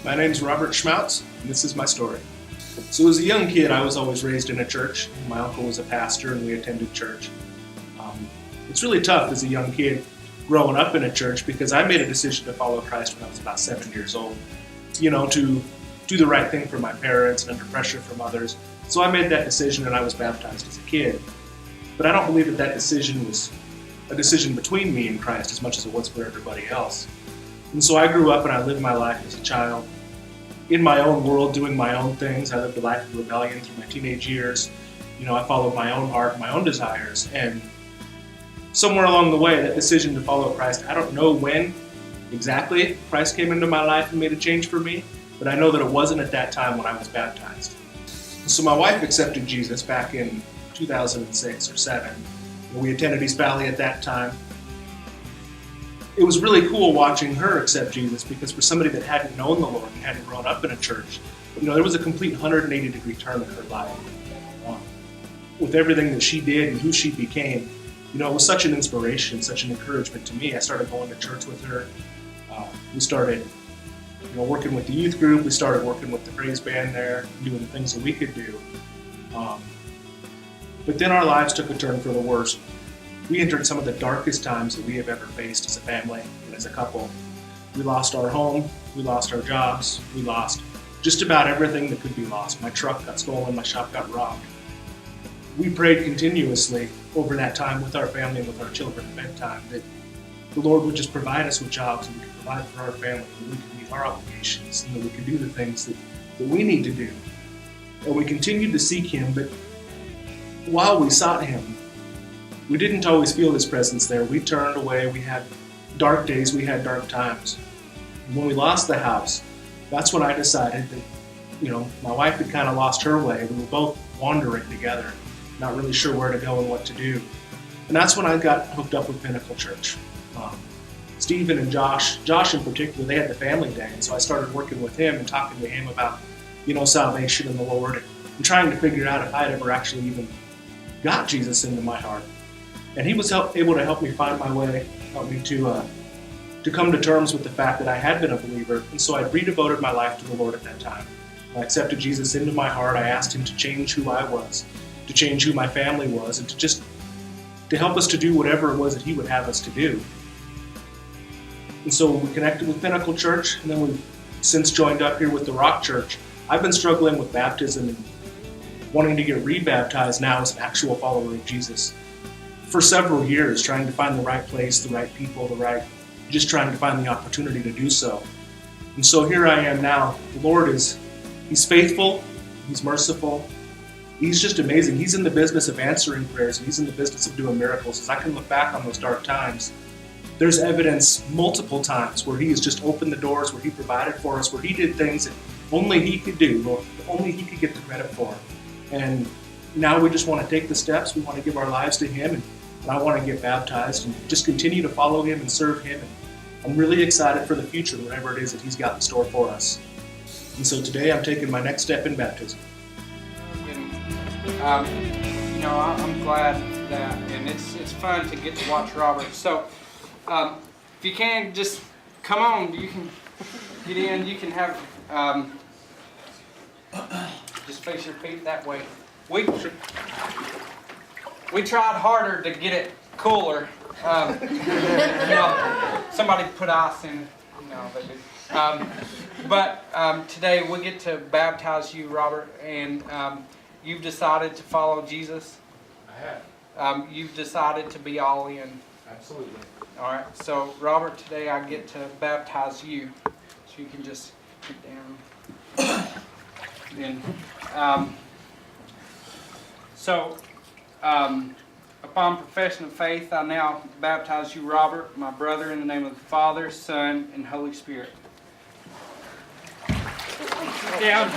My name's Robert Schmautz, and this is my story. So as a young kid, I was always raised in a church. My uncle was a pastor, and we attended church. It's really tough as a young kid growing up in a church because I made a decision to follow Christ when I was about 7 years old, to do the right thing for my parents and under pressure from others. So I made that decision and I was baptized as a kid. But I don't believe that decision was a decision between me and Christ as much as it was for everybody else. And so I grew up and I lived my life as a child in my own world, doing my own things. I lived a life of rebellion through my teenage years. I followed my own heart and my own desires. And somewhere along the way, that decision to follow Christ, I don't know when exactly Christ came into my life and made a change for me, but I know that it wasn't at that time when I was baptized. So my wife accepted Jesus back in 2006 or 7. We attended East Valley at that time. It was really cool watching her accept Jesus because for somebody that hadn't known the Lord and hadn't grown up in a church, there was a complete 180-degree turn in her life. With everything that she did and who she became, it was such an inspiration, such an encouragement to me. I started going to church with her. We started working with the youth group. We started working with the praise band there, doing the things that we could do. But then our lives took a turn for the worse. We entered some of the darkest times that we have ever faced as a family and as a couple. We lost our home. We lost our jobs. We lost just about everything that could be lost. My truck got stolen. My shop got robbed. We prayed continuously over that time with our family and with our children at bedtime that the Lord would just provide us with jobs and we could provide for our family, that we could meet our obligations, and that we could do the things that we need to do. And we continued to seek Him, but while we sought Him, we didn't always feel His presence there. We turned away. We had dark days. We had dark times. And when we lost the house, that's when I decided that, my wife had kind of lost her way. We were both wandering together, not really sure where to go and what to do. And that's when I got hooked up with Pinnacle Church. Stephen and Josh in particular, they had the family day, and so I started working with him and talking to him about, salvation in the Lord and trying to figure out if I had ever actually even got Jesus into my heart. And he was able to help me find my way, help me to come to terms with the fact that I had been a believer, and so I redevoted my life to the Lord at that time. I accepted Jesus into my heart. I asked Him to change who I was, to change who my family was, and to help us to do whatever it was that He would have us to do. And so we connected with Pinnacle Church, and then we've since joined up here with the Rock Church. I've been struggling with baptism and wanting to get rebaptized now as an actual follower of Jesus for several years, trying to find the right place, the right people, just trying to find the opportunity to do so. And so here I am now. The Lord He's faithful, He's merciful, He's just amazing. He's in the business of answering prayers, and He's in the business of doing miracles. As I can look back on those dark times, there's evidence multiple times where He has just opened the doors, where He provided for us, where He did things that only He could do, only He could get the credit for. And now we just want to take the steps. We want to give our lives to Him, and I want to get baptized and just continue to follow Him and serve Him. And I'm really excited for the future, whatever it is that He's got in store for us. And so today I'm taking my next step in baptism. I'm glad that, and it's fun to get to watch Robert. So, if you can, just come on. You can get in. You can have, just face your feet that way. We tried harder to get it cooler. Somebody put ice in. No, they did. But today we get to baptize you, Robert, and you've decided to follow Jesus. I have. You've decided to be all in. Absolutely. All right. So, Robert, today I get to baptize you. So you can just get down. And upon profession of faith, I now baptize you, Robert, my brother, in the name of the Father, Son, and Holy Spirit. Down.